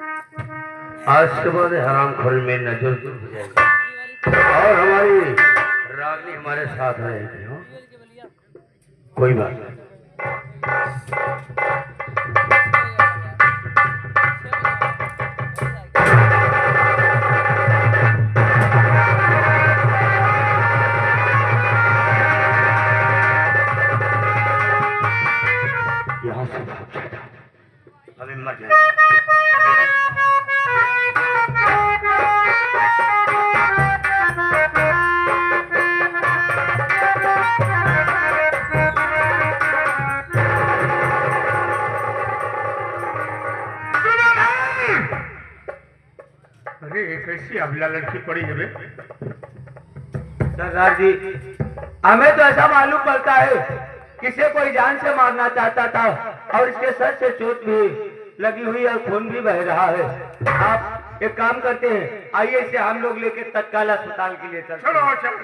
आज के बाद हराम खोरी में नजर दूर हो जाएगी और हमारी रागनी हमारे साथ रहेगी। हो कोई बात नहीं। यहाँ से भाग जाता अभी मर जाएगा। अरे कैसी अबला लड़की पड़ी है बे? सरदार जी, हमें तो ऐसा मालूम पड़ता है किसे कोई जान से मारना चाहता था और इसके सर से चोट भी लगी हुई और खून भी बह रहा है। आप एक काम करते हैं, आइए इसे हम लोग लेके तत्काल अस्पताल के लिए चलते हैं। चलो चलो।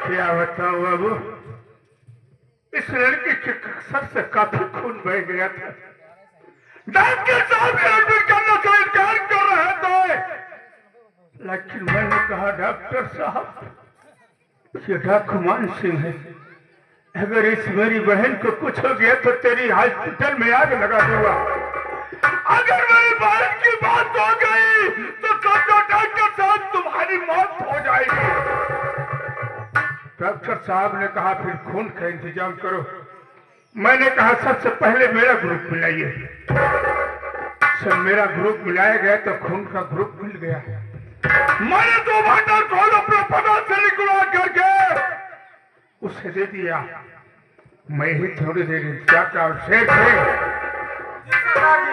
क्या बताओ बाबू, इस लड़की के सर से काफी खून बह गया था। डॉक्टर साहब एडमिट करने से इनकार कर रहे थे, लेकिन मैंने कहा डॉक्टर साहब ये डॉक्यूमेंट सिंह है, अगर इस मेरी बहन को कुछ हो गया तो तेरी हॉस्पिटल में आग लगा दूंगा। अगर मेरी बहन की बात हो गई तो डॉक्टर साहब तुम्हारी मौत हो जाएगी। डॉक्टर साहब ने कहा फिर खून का इंतजाम करो। मैंने कहा सबसे पहले मेरा ग्रुप मिलाइए। सब मेरा ग्रुप मिलाया गया तो खून का ग्रुप मिल गया। मैंने 2 बॉटल खोल अपने पता से निकलवा करके उसे दे दिया। मैं ही थोड़ी देर इंतजार का और शेर थे,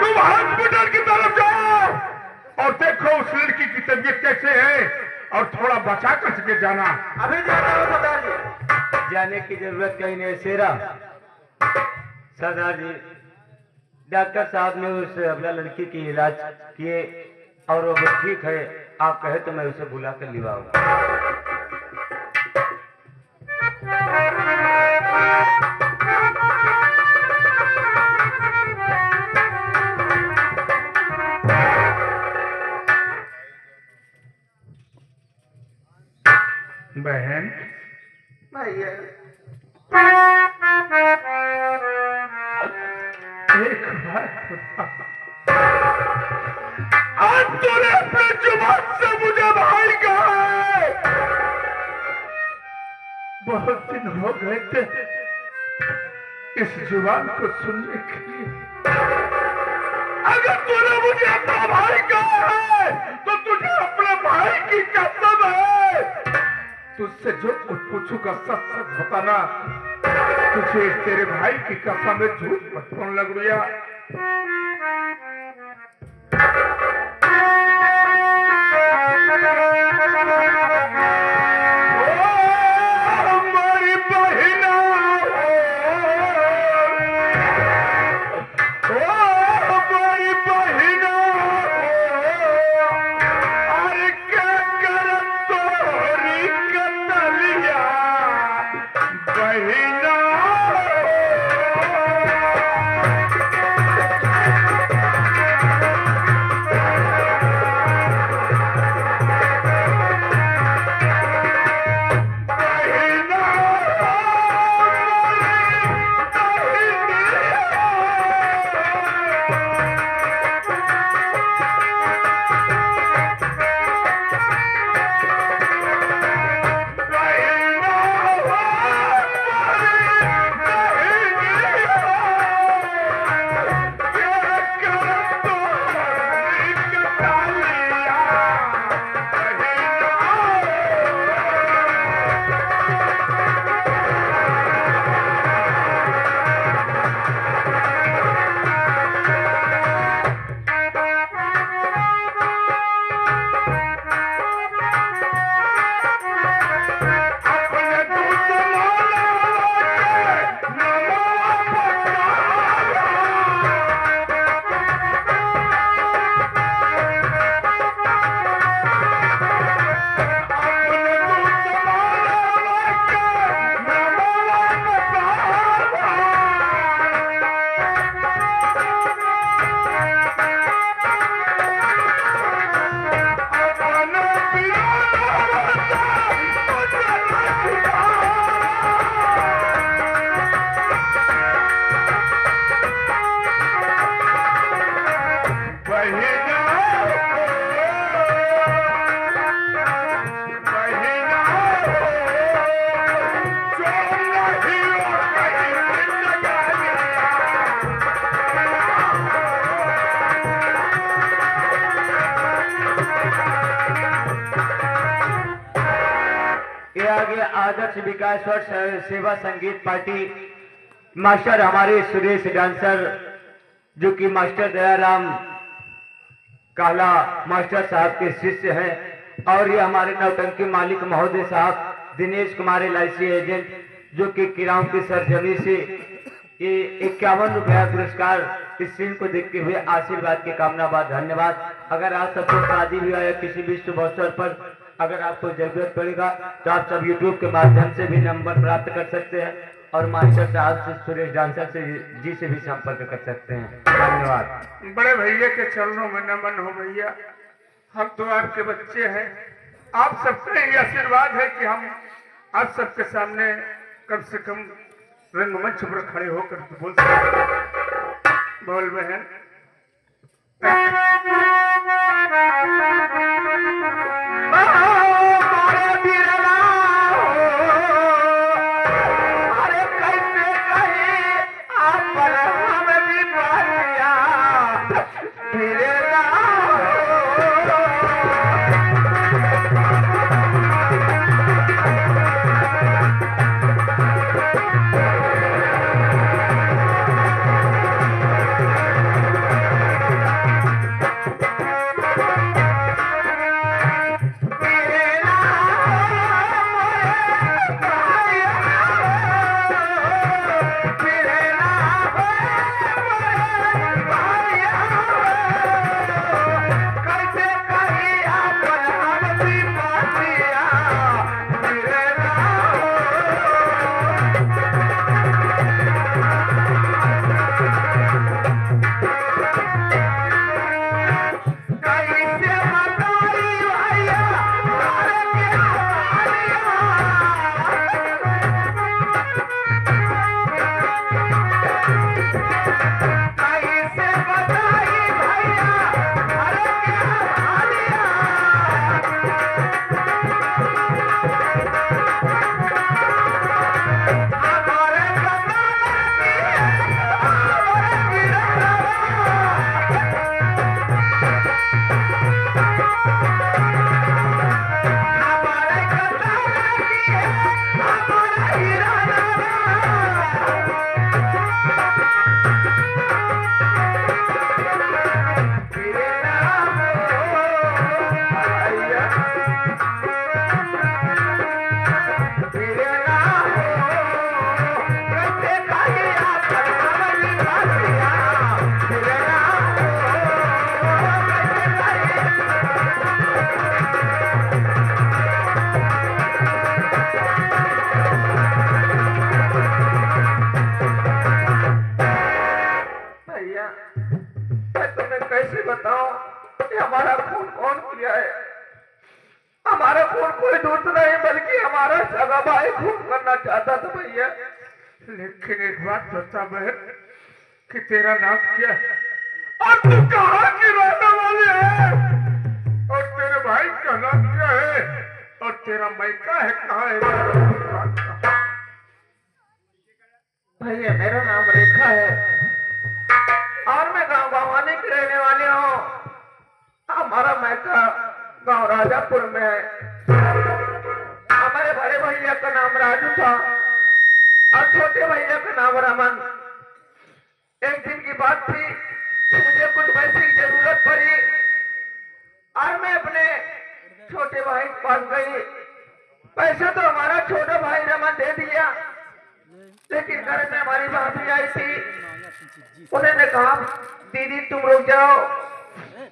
तुम हॉस्पिटल की तरफ जाओ और देखो उस लड़की की तबीयत कैसे है और थोड़ा बचा कर के जाना। अभी जाना हो सरदार जी? जाने की जरूरत कहीं नहीं शेरा। सरदार जी, डॉक्टर साहब ने उस अबला लड़की की इलाज किए और वो ठीक है। आप कहे तो मैं उसे बुला कर लिवाऊंगा। बहन भैया, एक बात बता, आज तूने अपने जुबान से मुझे भाई कहा है। बहुत दिन हो गए थे इस जुबान को सुनने के लिए। अगर तूने मुझे अपना भाई कहा है तो तुझे अपने भाई की कसम है। तुझसे जो कुछ पूछूंगा सच सच बताना। तुझे तेरे भाई की कसम में झूठ मत बोलने लग रहा। हमारी बहिना, हमारी बहिना, अरे क्या कर तोरी कतलिया बहिना। आदर्श विकास और सेवा संगीत पार्टी मास्टर हमारे सुरेश डांसर जो कि मास्टर दयाराम काला मास्टर साहब के शिष्य हैं और ये हमारे नौटंकी मालिक महोदय साहब दिनेश कुमार LIC एजेंट जो कि किराओं की सरजमी से ये 51 रुपया पुरस्कार इस सीन को देखते हुए आशीर्वाद की कामना बाद धन्यवाद। अगर आप सबको शादी विवाह या किसी भी शुभ अवसर पर अगर आपको जरूरत पड़ेगा तो आप सब YouTube के माध्यम से भी नंबर प्राप्त कर सकते हैं और मास्टर साहब से सुरेश डांसर से जी से भी संपर्क कर सकते हैं। धन्यवाद। बड़े भैया के चरणों में नमन हो भैया, हम तो आपके बच्चे हैं, आप सबका ये आशीर्वाद है कि हम आप सबके सामने कम से कम रंगमंच पर खड़े होकर बोल सकते। बोल बहन। हमारा खून कौन किया है? हमारा खून कोई दूसरा नहीं बल्कि हमारा सगा भाई खून करना चाहता था भैया। लेकिन एक बात बता बहन कि तेरा नाम क्या है और तू कहाँ की रहने वाली है और तेरे भाई का नाम क्या है और तेरा मायका है कहाँ है? भैया मेरा नाम रेखा है और मैं गांव भवानी की रहने वाली हूँ। हमारा मायका गांव राजापुर में है। हमारे बड़े भैया का नाम राजू था और छोटे भैया का नाम रमन। एक दिन की बात थी, मुझे कुछ पैसे की जरूरत पड़ी और मैं अपने छोटे भाई के पास गई। पैसा तो हमारा छोटा भाई रमन दे दिया, लेकिन घर में हमारी भाभी आई थी। उन्होंने कहा दीदी तुम रुक जाओ,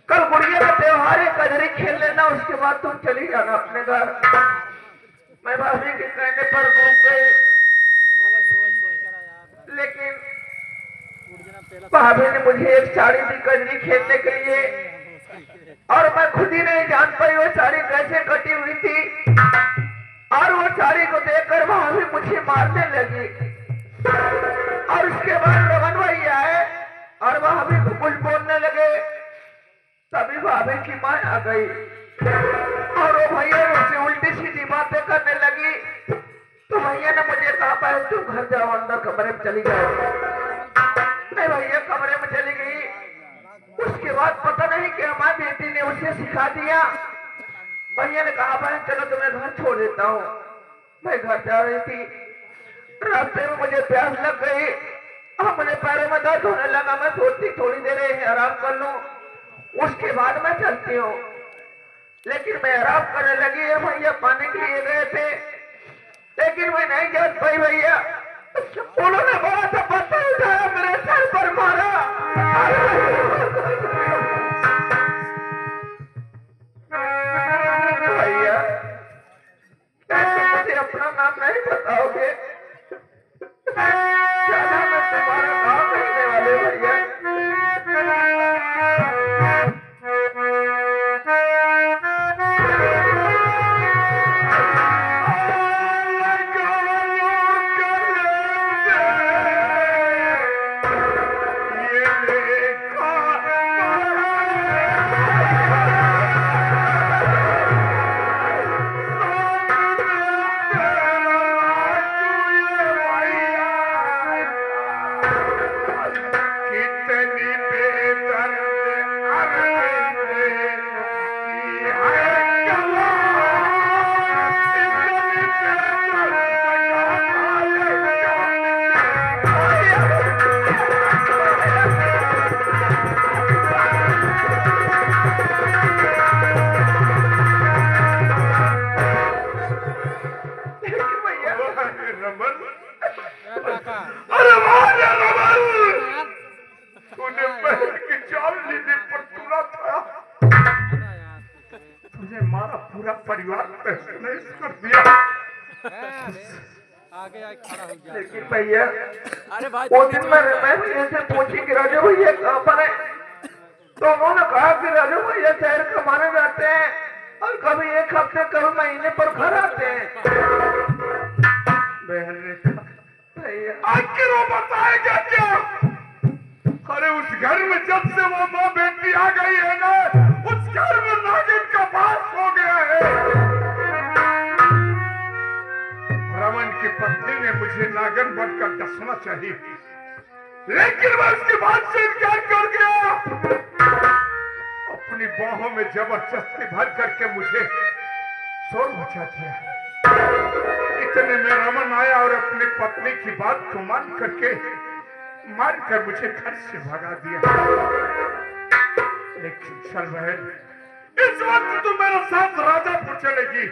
कल गुड़िया का त्योहार है, कजरी खेल लेना, उसके बाद तुम चली जाना अपने घर। मैं भाभी के कहने पर घूम गई, लेकिन भाभी ने मुझे एक साड़ी दी कजरी खेलने के लिए और मैं खुद ही नहीं जान पाई वो साड़ी कैसे कटी हुई थी और वो साड़ी को देखकर भाभी मुझे मारने लगी। और उसके बाद रमन भैया आए और भाभी को कुछ बोलने लगे। तभी भाभी की माँ आ गई और वो भैया मुझसे उल्टी सीधी बातें करने लगी। तो भैया ने मुझे कहा पहले तुम घर जाओ, अंदर कमरे में चली जाओ। मैं भैया कमरे में चली गई। उसके बाद पता नहीं कि हमारी बेटी ने उसे सिखा दिया। भैया ने कहा बहन चलो तुम्हें घर छोड़ देता हूँ। मैं घर जा रही थी, रास्ते में मुझे प्यास लग गई, अपने पैरों में दर्द होने लगा। मैं सोचती थोड़ी देर आराम कर लूं, उसके बाद मैं चलती हूँ। लेकिन मैं आराम करने लगी है, भैया पानी के लिए गए थे, लेकिन मैं नहीं जा पाई। भैया उन्होंने बड़ा सा पत्थर उठाया, मेरे सर पर मारा। भैया मुझे अपना नाम नहीं बताओगे? क्या नाम है तुम्हारा? नाम कहने वाले भैया। अरे वाह रमन, तूने बहन की जान लेने पर तुला था, तुझे मारा, पूरा परिवार तहस कर दिया। आगे खड़ा हो गया। लेकिन भैया अरे भाई वो दिन मैं भैया से पूछी कि राजू भैया कहाँ पर है, तो उन्होंने कहा कि राजू भैया शहर कमाने जाते हैं और कभी एक हफ्ते कभी महीने पर घर आते हैं। बहन ने कहा भैया आखिर वो बताएगा क्या? अरे उस घर में जब से वो माँ बेटी आ गई है ना, उस घर में नागिन का वास हो गया है। रमन की पत्नी ने मुझे नागिन बनकर डसना चाहिए, लेकिन मैं उसकी बात से इनकार कर गया। अपनी बाहों में जबरदस्ती भर करके मुझे शोर मचा दिया। इतने में रमन आया और अपनी पत्नी की बात को मान करके मारकर मुझे घर से भगा दिया। लेकिन चल बहन, इस वक्त तू मेरे साथ राजापुर चलेगी।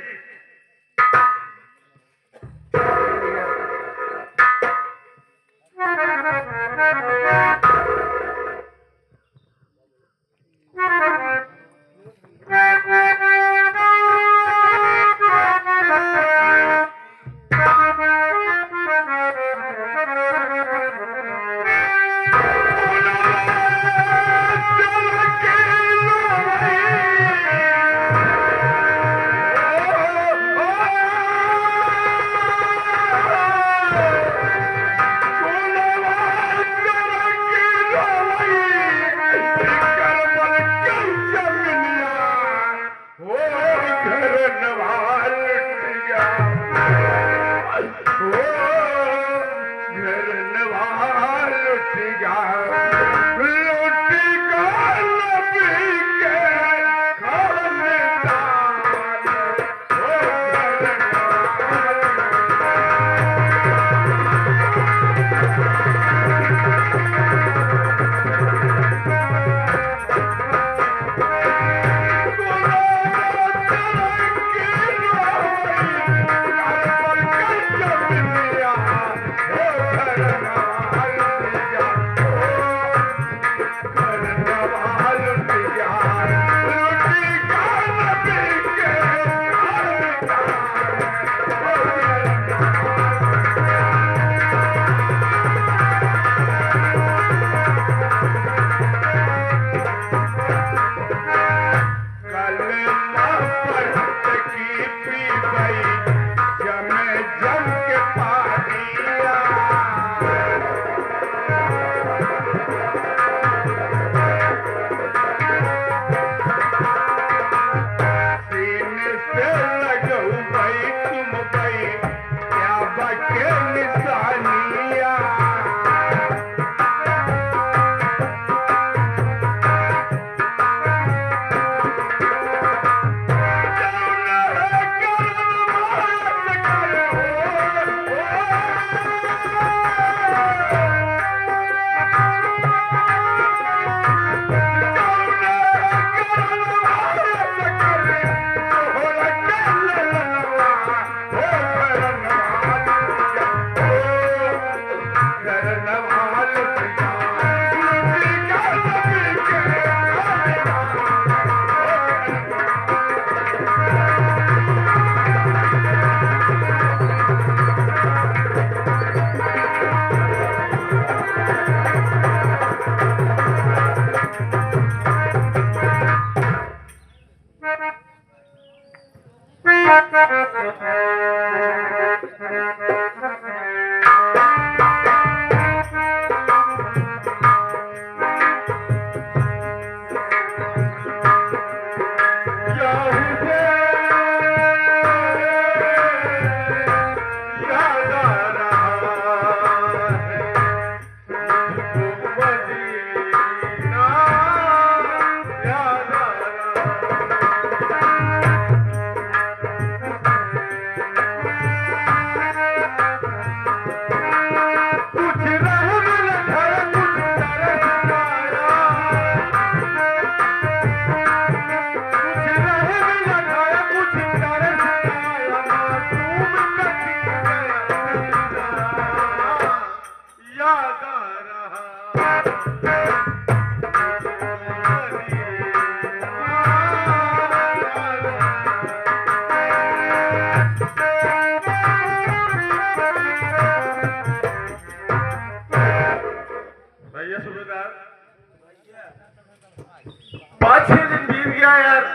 5-6 दिन बीत गया यार,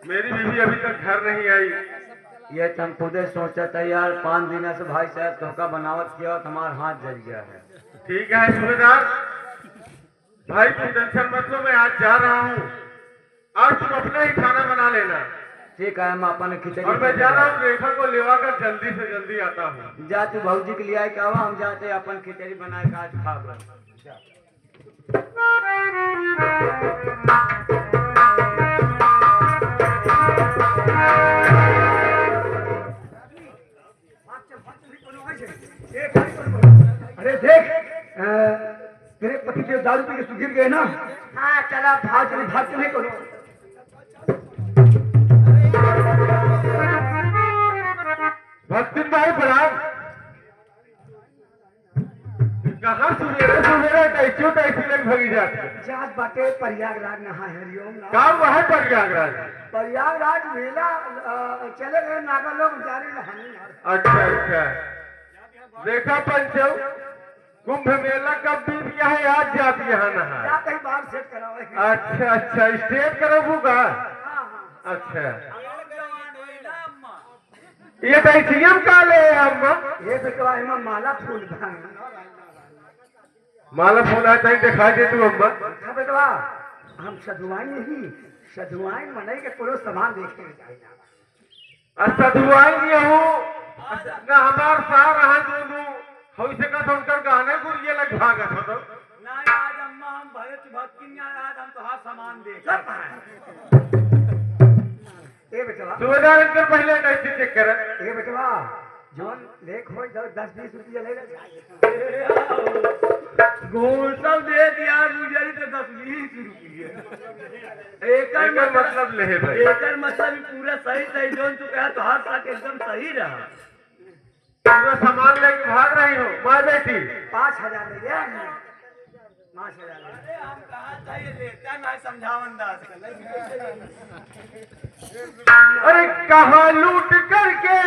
मेरी बीवी अभी तक घर नहीं आई। ये तुम खुदे सोचा था यार, 5 दिन से भाई साहब धोखा बनावट किया और तुम्हारा हाथ जल गया है। ठीक है सूबेदार भाई, तुम टेंशन मत लो, मैं आज जा रहा हूँ और तुम अपना ही खाना बना लेना। ठीक है, हम अपन खिचड़ी और मैं जा रहा हूँ, रेखा को लेवा कर जल्दी से जल्दी आता हूँ। जा तू भौजी के लिए आए क्या हुआ, हम जाते अपन खिचड़ी बनाए का आज खा गए। अरे देख, तेरे पति देव दारू पी के गिर गए ना। हाँ चला भाग, चले भाग के नहीं करो। भक्तिन भाई प्रणाम। कहाँ सुनेरा सुनेरा कैसे कैसे लग भगी जाती है। जात बाटे प्रयागराज नहा हरिओम ना। काम वहाँ प्रयागराज। प्रयागराज मेला चले गए नागा लोग जारी नहाने। अच्छा अच्छा, देखा पंचव, कुंभ मेला कब बीत गया है, आज जाती यहाँ नहा। जा कहीं बाहर सेट कराओ। अच्छा अच्छा, स्टेट करोगा। हाँ हाँ। अच्छा, ये कैसियम का ले अम्मा। ये बेटवा इमा माला फूल भांग। माला फूल आता ही दिखा दे तू अम्मा। हाँ बेटवा, हम सधुआई नहीं, सधुआई मनाई के पूरा सामान देखे जाएगा। सधुआई हूँ ना, हमार सार रहा दोनों हो सका तो उनकर गाने गुरिये लग भागत हो तो ना आज अम्मा हम भरत भक्ति में आज हम तो हाथ सामान दे। ए बेटवा, सुबेदार इनकर पहले कैसे चेक करे। ए बेटवा, जोन लेख हो 10-20 रुपया ले ले। घूम सब दे दिया गुजरी तो 10-20 रुपये। एकर मतलब ले भाई, एकर मतलब ही पूरा सही सही जोन तू कहा तो हाथ साथ एकदम सही रहा। पूरा सामान लेके भाग रही हो माँ बेटी। 5,000 ले गया। 5,000 ले। अरे हम कहा था ये लेता ना समझावन दास। अरे कहाँ लूट करके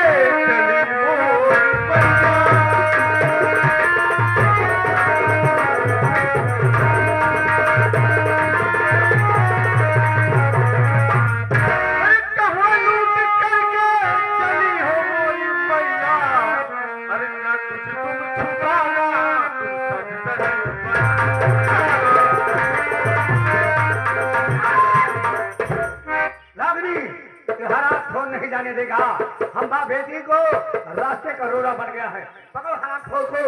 चली वो नहीं जाने देगा। हम बा बेटी को रास्ते का रोड़ा बन गया है। पकड़ो हाथ खोल को।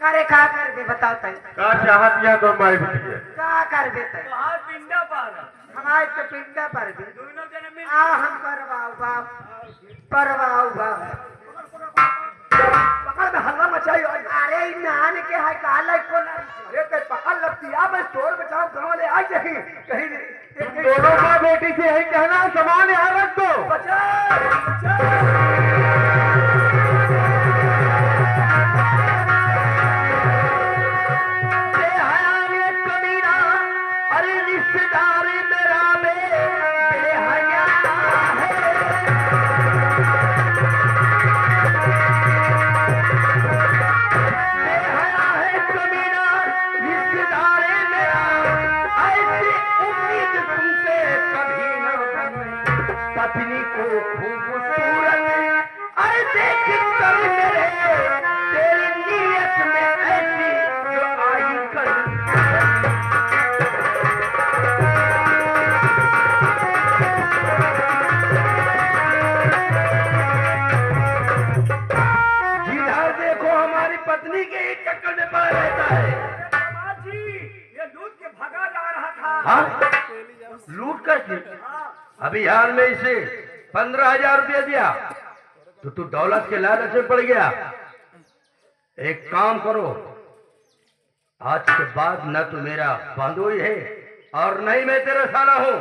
करे का कर दे बताओ तई। का चाहत या तो माई बेटी है। का कर दे तई। तो हाथ पिंडा पार हमारे तो पिंडा पर दे। दोनों जने मिल आ हम परवाओ बाप, परवाओ बाप। पकड़ में हल्ला मचाई। अरे नान के है काला को ना। अरे ते पकड़ लगती आ, मैं चोर बचाओ गांव ले आ जाही कहीं तुम दोनों माँ बेटी से यही कहना, सामान यहाँ रख दो। बचा पत्नी को खूबसूरत अरे देख कर मेरे तेरी नीयत में ऐसी जो आई कर जिधर देखो हमारी पत्नी के ही चक्कर में पड़ा रहता है। जी ये लूट के भगा जा रहा था। हाँ? लूट करके अभी हाल में इसे 15,000 रुपया दिया तो तू दौलत के लालच में पड़ गया। एक काम करो, आज के बाद न तू मेरा बंधुई है और नहीं मैं तेरा साला हूँ।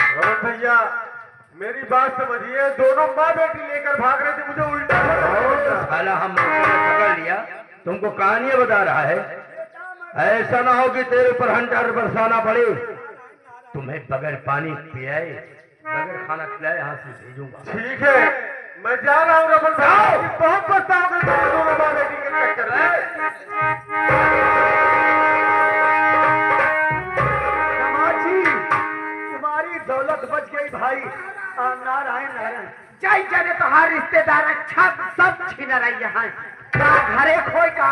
रमन भैया मेरी बात समझिए, दोनों माँ बेटी लेकर भाग रहे थे, मुझे उल्टा साला हम पकड़ लिया, तुमको कहानियां बता रहा है। ऐसा ना हो कि तेरे ऊपर हंटर बरसाना पड़े, तुम्हें बगैर पानी पियाए बगैर खाना खिलाए यहाँ से भेजूंगा। ठीक है, मैं जा रहा हूँ रमन भैया, बहुत पछताओगे तुम दोनों माँ बेटी के चक्कर में। भाई नारायण नारायण जाई जाने तो हर रिश्तेदार अच्छा सब छीन रही है का घरे खोई का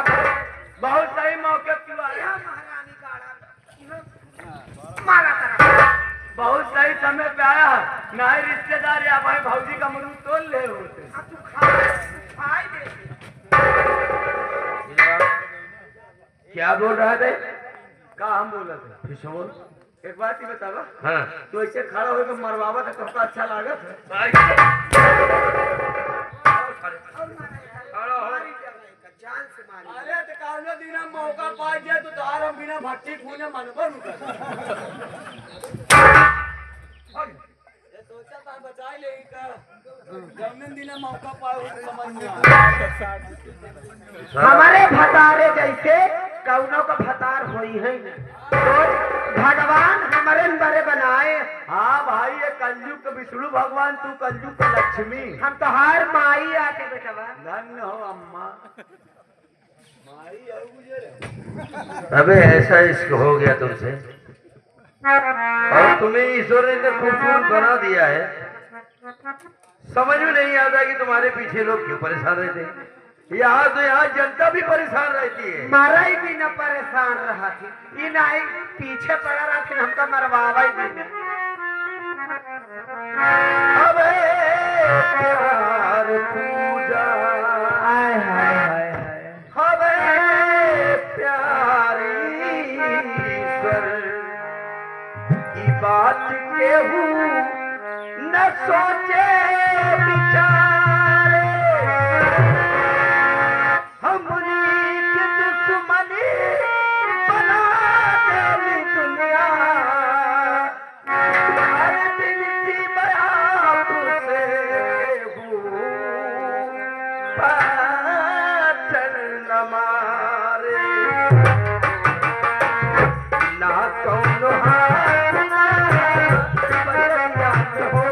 बहुत सही मौके तू आया, महारानी का मारा तरह बहुत सही समय पे आया। ना ही रिश्तेदार या भाई भौजी का मुंह तोड़ ले होते। तू खाई दे क्या बोल रहा थे? का हम बोल रहे थे? फिर से बोल। एक बात ही बतावा, हाँ तो ऐसे खड़ा होकर मरवावा था तुमको अच्छा लागत है? जान से मारी अरे तो कावना दिना मौका पाई जाए तो तार हम बिना भट्टी खूने मनबर कर। ये सोचा था बचा ले का जमीन दिना मौका पाए हो समझ में हमारे भतारे जैसे कौनों का भतार होई है तो भगवान हमारे बड़े बनाए। हाँ भाई, ये कलयुग का विष्णु भगवान, तू कलयुग का लक्ष्मी। हम तो हर माई आके बेटवा धन्य हो अम्मा। माई है गुजरे। अबे ऐसा इश्क हो गया तुमसे, और तुम्हें ईश्वर ने इतना खूबसूरत बना दिया है, समझ में नहीं आता कि तुम्हारे पीछे लोग क्यों परेशान रहते हैं। यहाँ तो यहाँ जनता भी परेशान रहती है। मारा ही भी न परेशान रहा थी, ये नहीं पीछे पड़ा रहा थी, हमका मरवावा ही भी न। अबे प्यार पूजा, हाय हाय हाय हाय अबे प्यारी ईश्वर की बात केहू न सोचे विचारे, हमरी की दुश्मनी बना देली दुनिया, हर दिल की बयाप से हूँ पाचन न मारे, ना कौनो हाथ ना बदलिया में हो,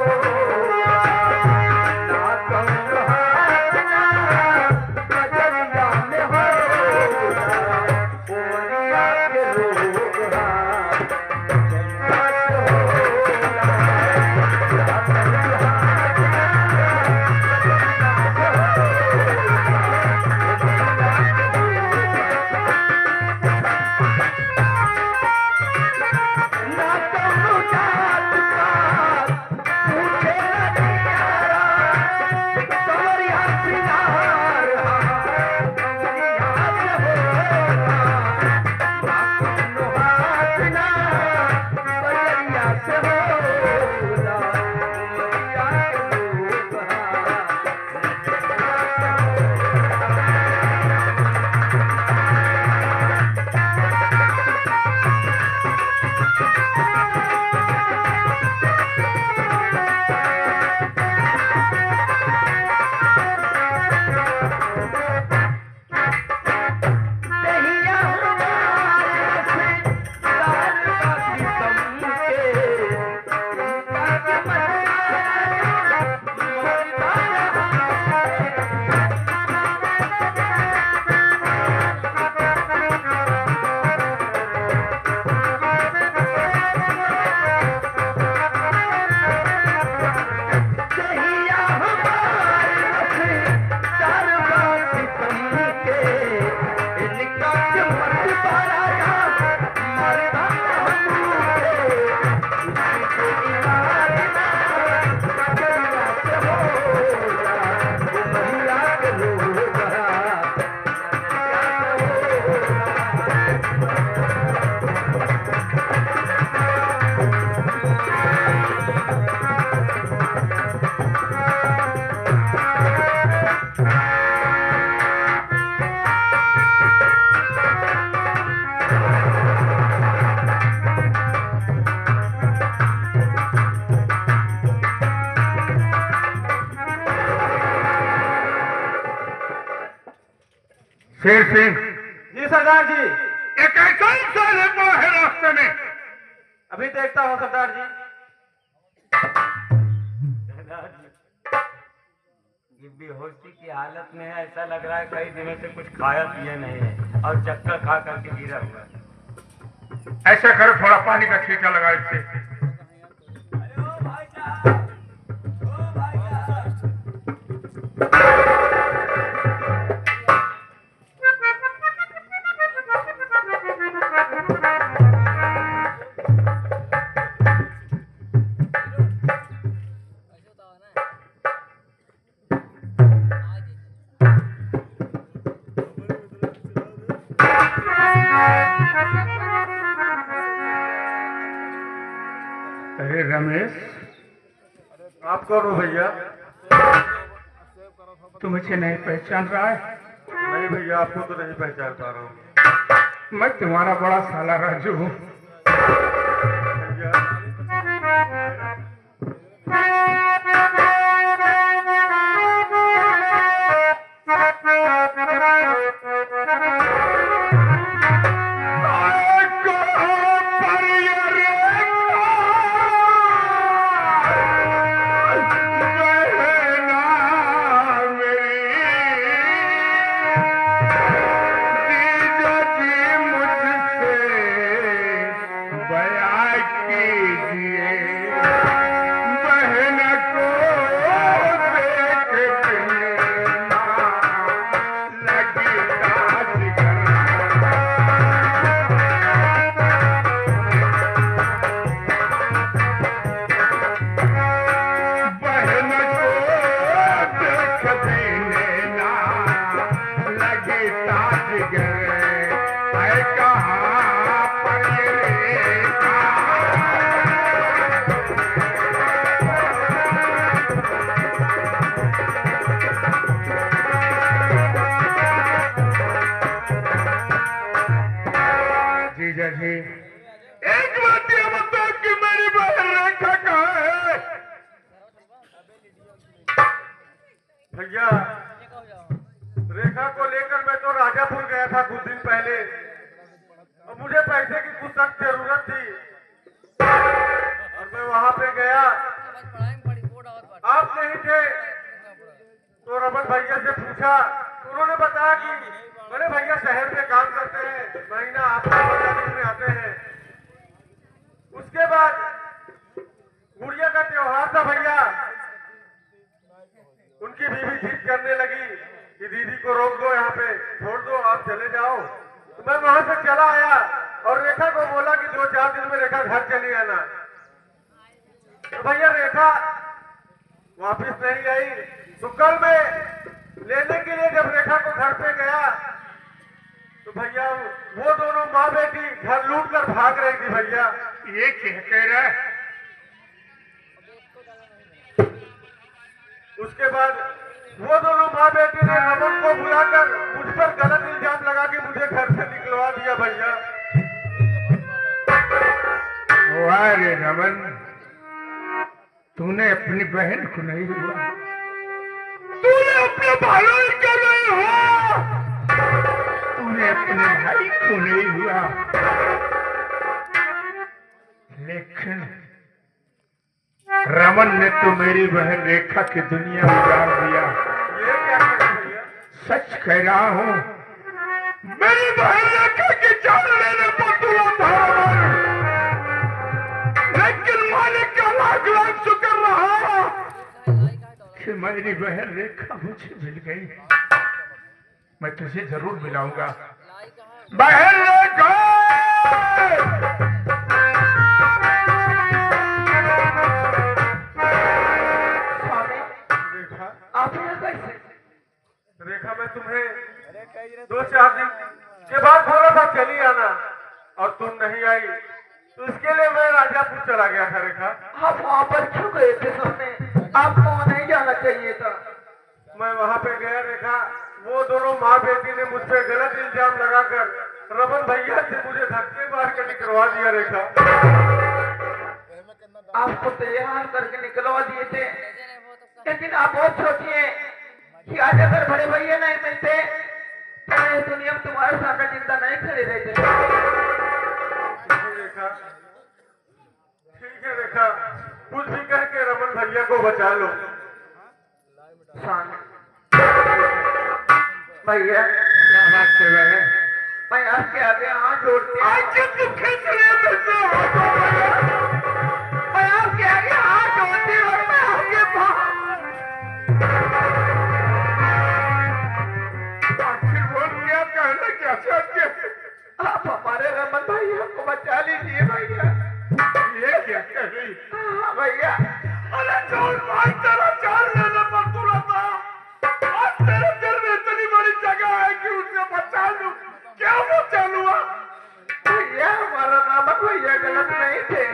ना कौनो हाथ ना बदलिया में हो, ओरिया के रोग हाथ जन्नत होला, ना कौनो हाथ ना कौनो जात पात पूछे अधियारा, तोरी हसीनार दुनिया से होला, ना कौनो हाथ ना बदलिया से होला, दुनिया के लोग दहिया हमारे से दार बाकी समझे, बाकी दहिया हमारे से दार बाकी समझे, इनका के मत पाराया मरदा हमसे, इसको इलाज ना बदलिया से होला, उमरिया के लोग शेर सिंह, जी सरदार जी, एक ऐसा इंसान है पड़ा है रास्ते में, अभी देखता हूँ सरदार जी। ये बेहोशी की हालत में है, ऐसा लग रहा है कई दिनों से कुछ खाया पिया नहीं है और चक्कर खा करके गिरा हुआ है। ऐसा करो थोड़ा पानी का छींटा लगा इससे। अरे ओ भाई साहब, अरे रमेश, आप कौन हो भैया? तू मुझे नहीं पहचान रहा है? नहीं भैया, आपको तो नहीं पहचान पा रहा हूँ। मैं तुम्हारा बड़ा साला राजू हूँ। जीजा जी, एक बात ये बताओ कि मेरी बहन रेखा कहाँ है? भैया, रेखा को लेकर मैं तो राजापुर गया था कुछ दिन पहले, और मुझे पैसे की कुछ सख्त जरूरत थी, और मैं वहां पे गया, आप नहीं थे, तो रमन भैया से पूछा, उन्होंने बताया कि बड़े भैया शहर में काम करते हैं, महीना आपके 15 दिन में आते हैं। उसके बाद गुड़िया का त्योहार था भैया, उनकी बीवी जिद करने लगी कि दीदी को रोक दो, यहाँ पे छोड़ दो, आप चले जाओ। तो मैं वहां से चला आया और रेखा को बोला कि 2-4 दिन में रेखा घर चली आना। तो भैया रेखा वापिस नहीं आई। तो कल मैं लेने के लिए जब रेखा को घर पे गया तो भैया वो दोनों माँ बेटी घर लूट कर भाग रही थी। भैया ये क्या कह रहा है? उसके बाद वो दोनों माँ बेटी ने रमन को बुलाकर मुझ पर गलत इल्जाम लगा के मुझे घर से निकलवा दिया। भैया वाह रे रमन, तूने अपनी बहन को नहीं हुआ, तूने अपने भाई को नहीं हुआ, तूने अपने भाई को नहीं हुआ, लेकिन रमन ने तो मेरी बहन रेखा की दुनिया उजाड़ दिया। ये क्या कह रहे भैया? सच कह रहा हूँ, मेरी बहन रेखा की जान लेने पर तुला था, लेकिन मालिक का लाख लाख शुक्र रहा कि मेरी बहन रेखा मुझे मिल गई। मैं तुझे जरूर मिलाऊंगा बहन रेखा। रेखा, आप यहाँ कैसे? रेखा मैं तुम्हें 2-4 दिन के बाद बोला था चली आना और तुम नहीं आई, तो इसके लिए मैं राजापुर चला गया था। रेखा आप वहाँ पर क्यों गए थे? सोने आपको नहीं जाना चाहिए था। मैं वहां पे गया। रेखा वो दोनों माँ बेटी ने मुझ पे गलत इल्जाम लगाकर रमन भैया से मुझे धक्के मार के निकलवा दिया। रेखा आपको तैयार करके निकलवा दिए थे, लेकिन आप बहुत सोचिए कि आज अगर बड़े भैया नहीं मिलते तो ये दुनिया में तुम्हारे सामने जिंदा नहीं खड़े रहते। रेखा ठीक है। रेखा कुछ भी कह के रमन भैया को बचा लो। भैया क्या बात कर रहे हैं? मैं आपके आगे हाथ जोड़ती हूँ। मैं आपके आगे हाथ जोड़ती हूँ और मैं आपके आखिर वो क्या कहना क्या चाहते? आप हमारे रमन भैया को बचा लीजिए भैया। ये क्या कह रही? हाँ भैया, अरे छोड़ भाई, तेरा जान लेने पर तुला था, आज तेरे दिल में इतनी बड़ी जगह है कि उसे बचा लूं। क्या बचा लूंगा? भैया हमारा रमन भैया गलत नहीं थे।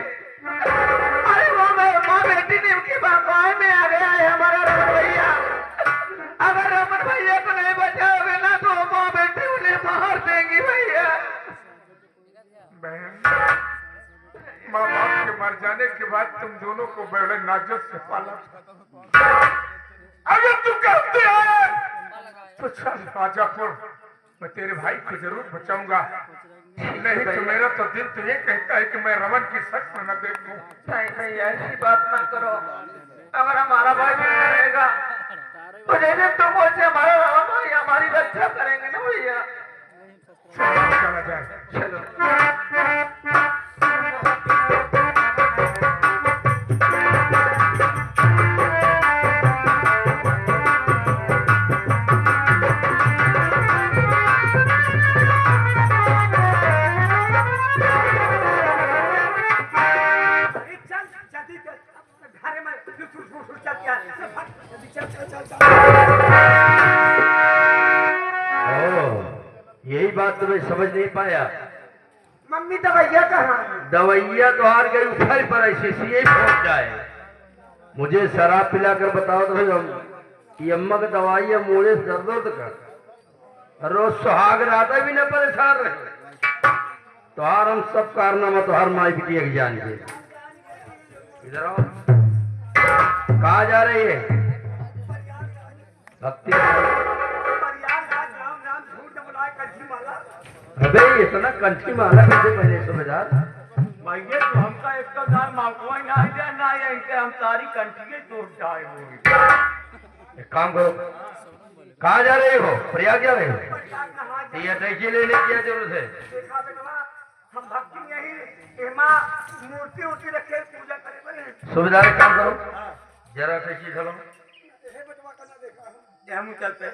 माँ बाप के मर जाने के बाद तुम दोनों को बड़े नाजुक से पाला। अगर तू कहते हैं तो चल राजापुर, मैं तेरे भाई को जरूर बचाऊंगा। नहीं तो मेरा तो दिल तो ये कहता है कि मैं रमन की शक्ल न देखूं। नहीं ऐसी बात मत करो। अगर हमारा भाई जिंदा रहेगा तो जैसे तुम बोलते हमारा रावण भाई हमारी रक्षा करेंगे ना भैया। चला जाए, चलो। यही बात तुम्हें समझ नहीं पाया। मम्मी दवैया कहाँ है? दवैया तो हार गई, उठल पर ऐसे सीए पहुंच जाए। मुझे शराब पिलाकर बताओ तो हम कि अम्मा की दवाई है मूड़े से दर्द उर्द कर, रोज सुहाग रात भी न परेशान रहे। तो हार हम सब कारनामा तो हर माई बिटिया की जान के। इधर आओ, कहाँ जा रही है? भक्ति अबे इतना कंठी माला कैसे पहले सूबेदार? भैया तो हमका एक तो दान मालकुआ ना है ना ये इनके हम सारी कंठी तोड़ जाए होगी। एक काम करो, कहाँ जा रहे हो? प्रयाग जा रहे हो? ये टैक्सी लेने की क्या जरूरत है? देखा बेटवा, हम भक्ति यही एमा मूर्ति उर्ति रखे पूजा करे बने। सूबेदार एक काम करो, जरा टैक्सी चलो। हम चलते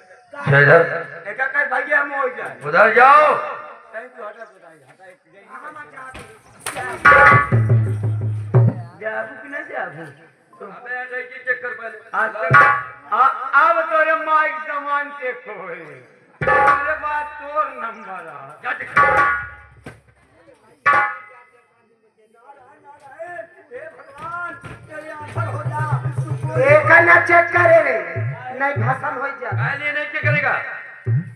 इधर एक एक भैया हम हो जाए। उधर जाओ। कहीं तो हटा जाबू कि नहीं जाबू? अबे टैक्सी चेक कर पहले। आज तक अब तोरे माइक सामान चेक हो तेरे बाद तोर नंबर आ। एक ना चेक करे रे, नहीं भस्म हो जा। काली नहीं चेक करेगा,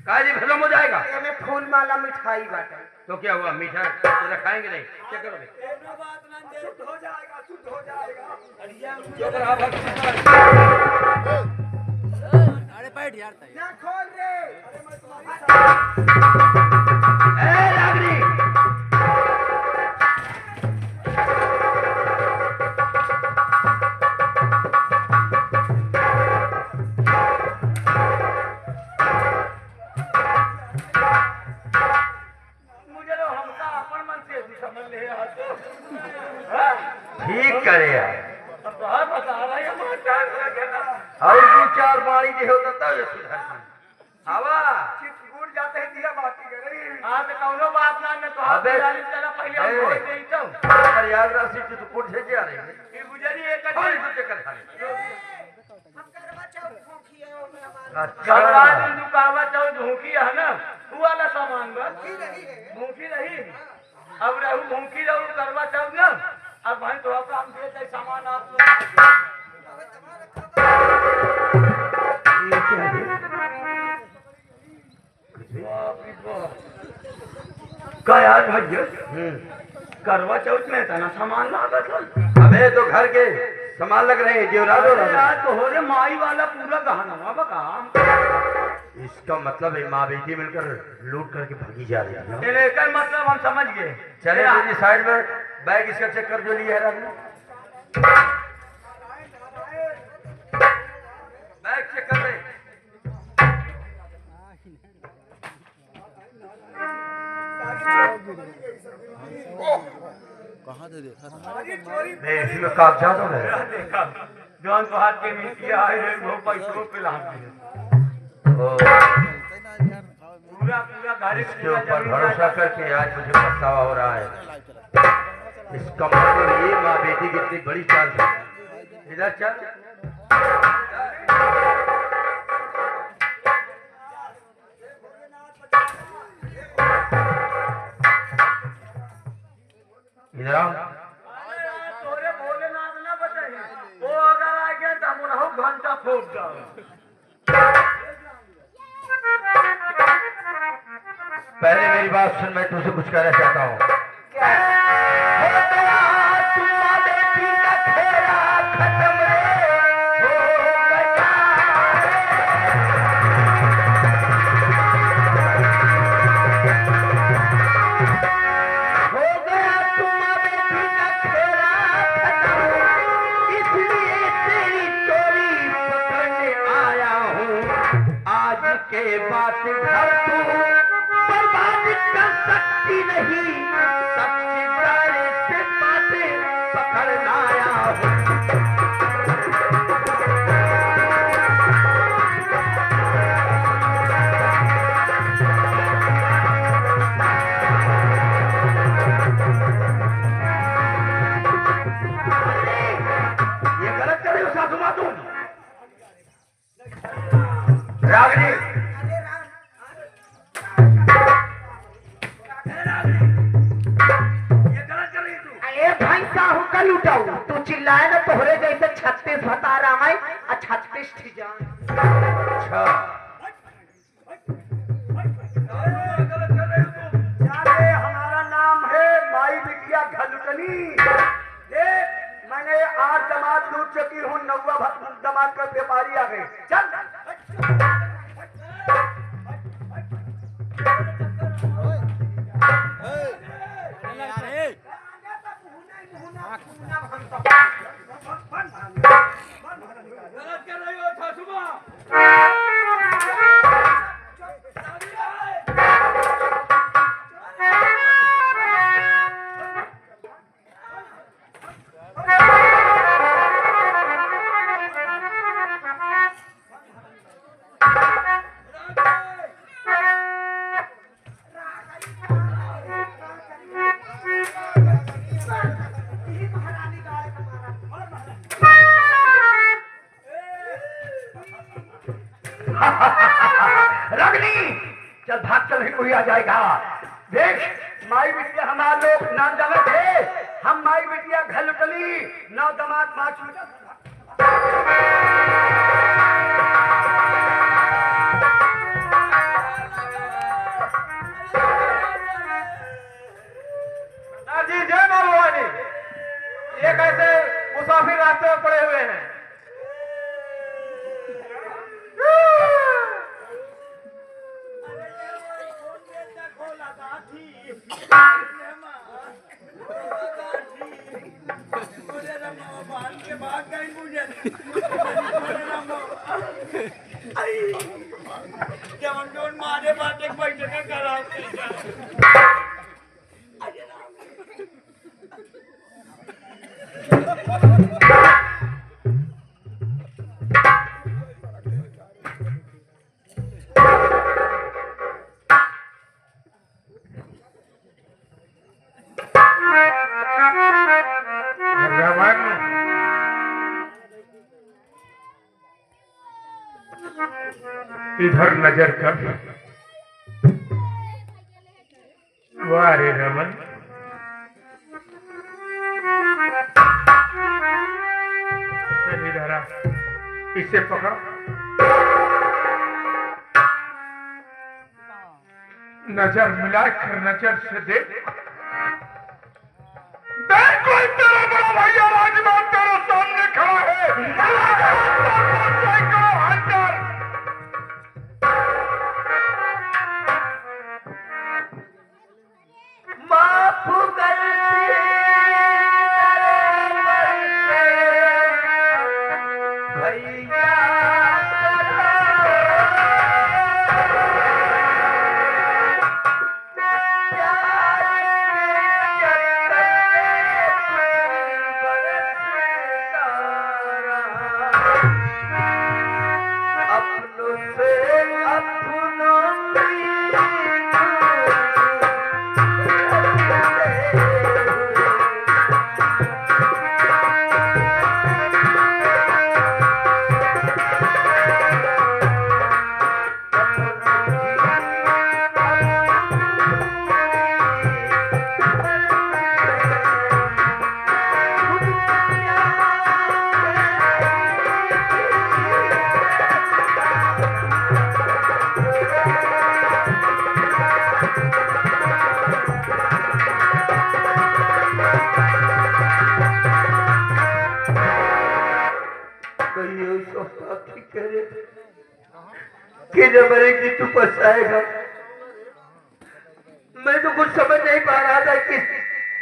काली भस्म हो जाएगा। एमे फूल माला मिठाई बाटे। तो क्या हुआ, मीठा तेरा खाएंगे नहीं? चेक करोगे? शुद्ध हो जाएगा, शुद्ध हो जाएगा। ना खोल रे। ए रागनी, मुझे तो हमका अपन मन से समझ ले ठीक करे यार। अब तो हर बता रहा है हमारा टाइम लगेगा। और दो चार पानी जे होता तब ये सुधर हवा चितगुड़ जाते हैं दिया बाती करे। हां तो कौनो बात ना तो अबे डाली चला पहले हम ए, बोल देई तो प्रयागराज से तो कुछ से जा रही है। ये गुजरी एक और कुछ चक्कर खा ले। हम करवा चौथ भूखी है ओमे हमारा। गबरा अच्छा दिन दुकावा चाहो झूठी है ना तू वाला सामान बस की रही है। भूखी रही अब रहू भूखी रहू करवा चाहो ना अब भाई तो आपका हम दे दे सामान आप का यार भैया करवा चौथ में इतना सामान लागत है। अबे तो घर के सामान लग रहे हैं जेवरात हो रहा यार तो हो रे माई वाला पूरा गहना बका इसका मतलब है माँ बेटी मिलकर लूट करके भागी जा रही है। तेरे का मतलब हम समझ गए। चले जी साइड में बैग इसका चेक कर जो लिया है राजू। बैग चेक कर रहे इसमें कागजात हो गए। देखा जौन तो हाथ के मिट्टी आए हैं वो पैसों पे ला दिए पूरा पूरा घर इसके ऊपर भरोसा करके आज मुझे पछतावा हो रहा है। इसका मतलब ये माँ बेटी की इतनी बड़ी चाल है। इधर चल इधर आओ। तोरे भोलेनाथ ना बताइए वो अगर आ गया तो हम घंटा फूट जाओ। पहले मेरी बात सुन, मैं तुझसे कुछ कहना चाहता हूँ। के बात घर तू बर्बाद कर सकती नहीं, सच्ची दारे से बातें पकड़ना आया हूँ। ये गलत कर रही हो सासू माँ तुम। रागनी अरे भाई साहू का लुटाऊ तू चिल्लाए ना तोहरे जैसे 36 बता रहा है और 36 थी जान। अच्छा जाने हमारा नाम है माई बिटिया घलुटनी। देख मैंने 8 दामाद लूट चुकी हूँ, 9वां दामाद का व्यापारी आ गए। चल गलत कर रही हो सासू माँ। रागनी चल भाग, चल ही कोई आ जाएगा। देख माई बिटिया हमारा लोग नाम जगत है, हम माई बिटिया घलुटली 9 दामाद 5 जी जय मां भवानी। ये कैसे मुसाफिर रास्ते में पड़े हुए हैं? मारे बात एक बैठे का करा रमन इधर नजर कर। वाह रे रमन, चल इधर आ, इसे पकड़। नजर मिला कर नजर से देख। देख कोई तेरा बड़ा भैया राजमान तेरे सामने खड़ा है। हंटर माफ गलती भैया अपनों से अपनों कि जब मरेगी तू पछताएगा। मैं तो कुछ समझ नहीं पा रहा था किस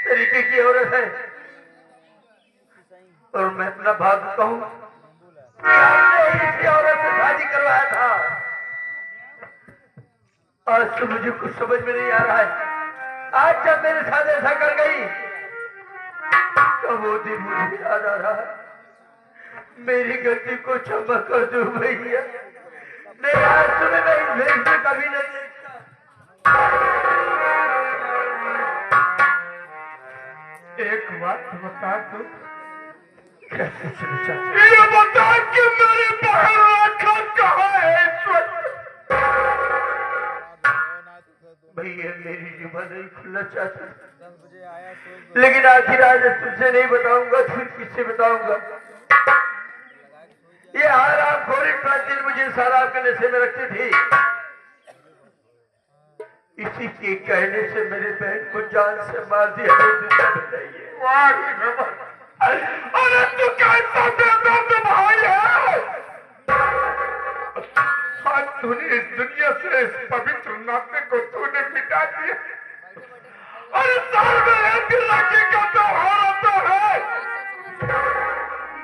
तरीके की औरत है, और मैं अपना भाग्य कहूं कि आपने इसी औरत से शादी करवाया था। आज तो मुझे कुछ समझ में नहीं आ रहा है। आज जब मेरे साथ ऐसा कर गई तो वो दिन मुझे याद आ रहा है। मेरी गलती को क्षमा कर दो भैया। नहीं, आज तुम्हें मैं इस भेष में कभी नहीं देखता। एक बात बता दो, कैसे चले चाचा? ये बता कि मेरी बहन रेखा कहाँ है इस वक्त? भैया मेरी जुबान नहीं खुलना चाहता, लेकिन आखिर आज तुझसे नहीं बताऊंगा तो फिर किससे बताऊंगा? ये आराम खोरी प्रतिदिन मुझे शराब के नशे में रखती थी। इसी के कहने से मेरे बहन को जान से मार दिया। वाह रे रमन, अरे तू कैसा बेदर्द भाई है? आज तूने इस दुनिया से इस पवित्र नाते को तूने मिटा दिया। अरे साल में एक दिन राखी का त्योहार आता है,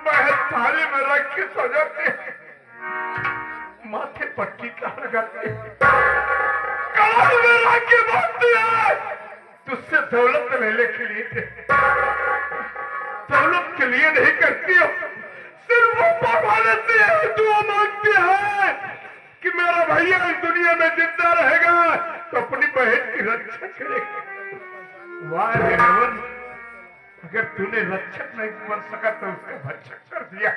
बहन थाली में रख के सजाते हैं, माथे पर टीका लगाते हैं, कलाई में राखी बांधती है। तुझसे दौलत लेने के लिए, दौलत के लिए नहीं करती हो, सिर्फ वो पाने से दुआ मांगती है कि मेरा भैया इस दुनिया में जिंदा रहेगा तो अपनी बहन की रक्षा करेगा। वाह रे रमन, अगर तूने रक्षक नहीं बन सका तो उसका भक्षक कर दिया।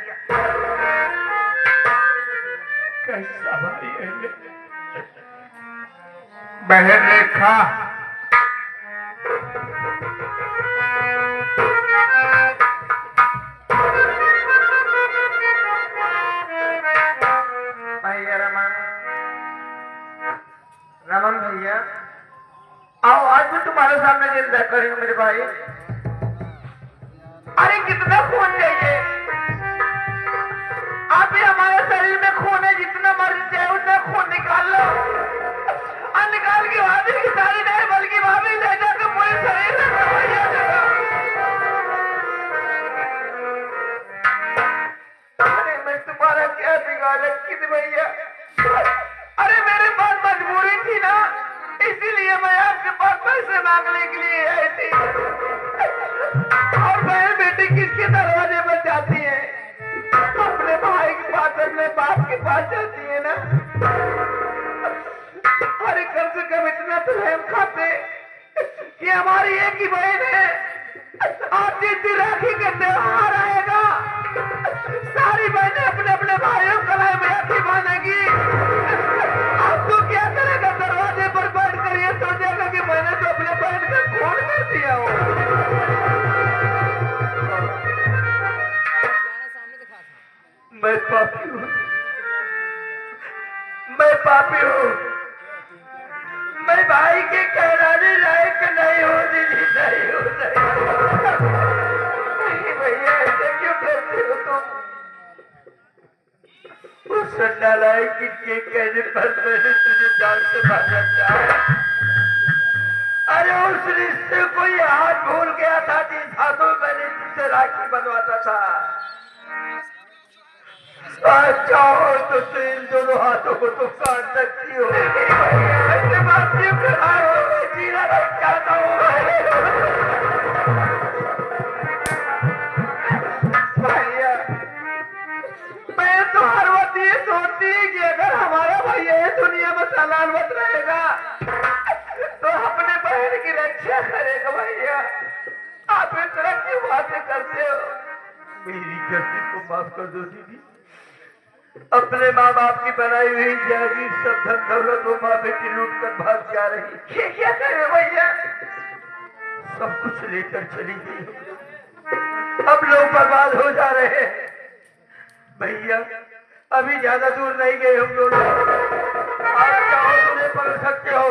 कैसा भाई है ये? बहन रेखा, भैया रमन, रमन भैया आओ, आज भी तुम्हारे सामने जिंदा करी हूँ मेरे भाई। अरे कितना खून चाहिए? आप ही हमारे शरीर में खून है, जितना मर्जी चाहे उतना खून निकाल लो। और निकाल के भाभी की सारी नहीं बल्कि भाभी ले जाकर पूरे शरीर में दवाइयां दे दो। अरे मैं तुम्हारा क्या बिगाड़ा किद भैया? अरे मेरे पास मजबूरी थी ना, इसीलिए मैं आपके पास पैसे मांगने के लिए आई थी। और बहन बेटी किसके दरवाजे पर जाती है? अपने भाई के पास, अपने बाप के पास जाती है ना। अरे कम से कम इतना तो रहम खाते कि हमारी एक ही बहन है। आज जिस दिन राखी का त्योहार आएगा, सारी बहनें अपने अपने भाइयों कलाई में राखी बांधेगी। अब तो क्या करेगा? दरवाजे पर बैठ कर ये सोचेगा कि मैंने तो अपने बहन का खून कर दिया हो। मैं पापी हूँ, मैं पापी हूँ। मैं भाई के कहलाने लायक नहीं हूँ दीदी, नहीं हूँ, नहीं भैया, ऐसे क्यों करते हो तुम? उस नालायक के कहने पर मैंने तुझे जान से मारना चाहा। अरे उस रिश्ते को ये हाथ भूल गया था जिस हाथों में मैंने तुझसे राखी बनवाता था। आज चाहो तो इन दोनों हाथों को तुम काट सकती हो। ऐसे बात क्यों कर रहे हो? मैं जीना नहीं चाहता हूँ भैया। मैं तो हर वक्त ये सोचती कि अगर हमारा भैया इस दुनिया में सलामत रहेगा तो अपने बहन की रक्षा करेगा। भैया आप इस तरह की बातें करते हो? मेरी गलती को माफ कर दो दीदी। अपने माँ बाप की बनाई हुई जागीर सब धन दौलत वो माँ बेटी लूट कर भाग जा रही। ये क्या करे भैया? सब कुछ लेकर चली गई। अब लोग बर्बाद हो जा रहे हैं। भैया अभी ज्यादा दूर नहीं गए हम दोनों। आप चाहो तो उन्हें पकड़ सकते हो।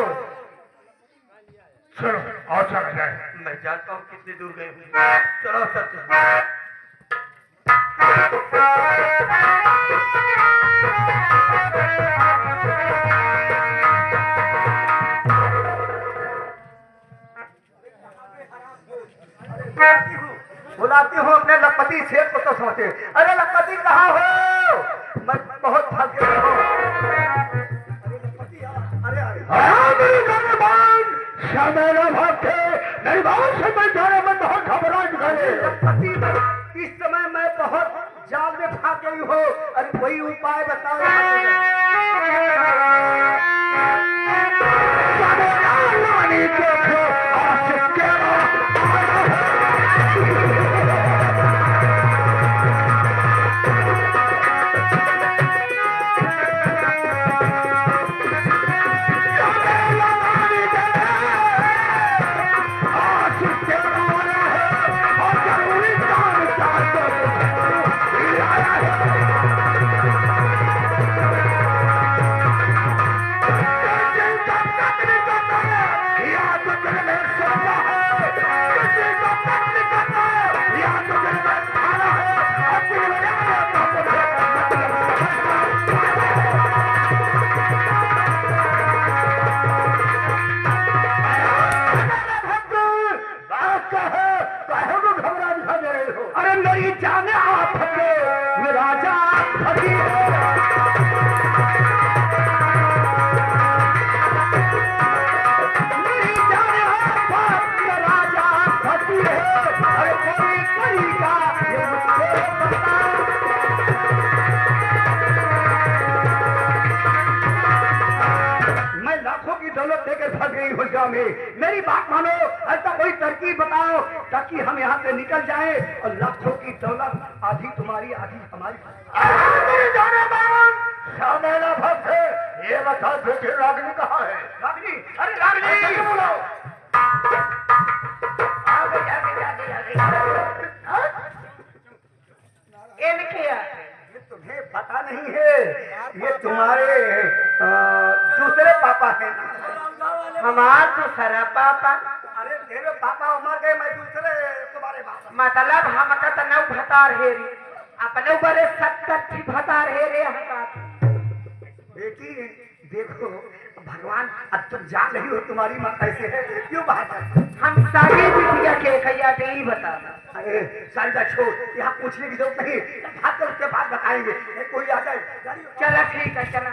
चलो और चला जाए। मैं जानता हूँ कितनी दूर गए होंगे। चलो सच बुलाती हूँ अपने लखपति शेर को तो सोचे। अरे लखपति कहाँ हो? मैं बहुत थक गया हूँ। अरे लखपति, अरे अरे श्यामेला भागते मेरी बात से मैं जाने में बहुत घबराहट गए। पति इस समय मैं बहुत जाल में फंस गई हो। अरे कोई उपाय बताओ। श्यामेला रानी देखो आज तेरा अरे मेरी जाने आप फटे राजा फटी मेरी जाने आप राजा फटी है। अरे कोई तरीका ये मुझको बता। मैं लाखों की दौलत लेकर भाग गई हूँ गाँव में। मेरी बात मानो। ऐसा कोई तरकीब बताओ ताकि हम यहाँ से निकल जाएं और लाखों की दौलत आधी तुम्हारी आधी हमारी। मेरी जाने बाबा श्यामेला भक्त है ये बता बेटे रागनी कहाँ है? रागनी, अरे रागनी बुलाओ। ये तुम्हें पता नहीं है। ये तुम्हारे दूसरे पापा है ना। हमार दूसरा पापा अरे तेरे पापा मर गए, मैं दूसरे तुम्हारे पापा। मतलब हमका तो नौ भतार हेरी अपने बड़े 70 भतार हेरे हमार। बेटी देखो भगवान अब तुम जान रही हो तुम्हारी माँ कैसे है, क्यों बात है। हम सारी बिटिया के खैया के ही बता। अरे सारी का छोड़, यहाँ पूछने की जरूरत नहीं। भाग कर उसके बाद बताएंगे। कोई आ जाए चला ठीक है चला।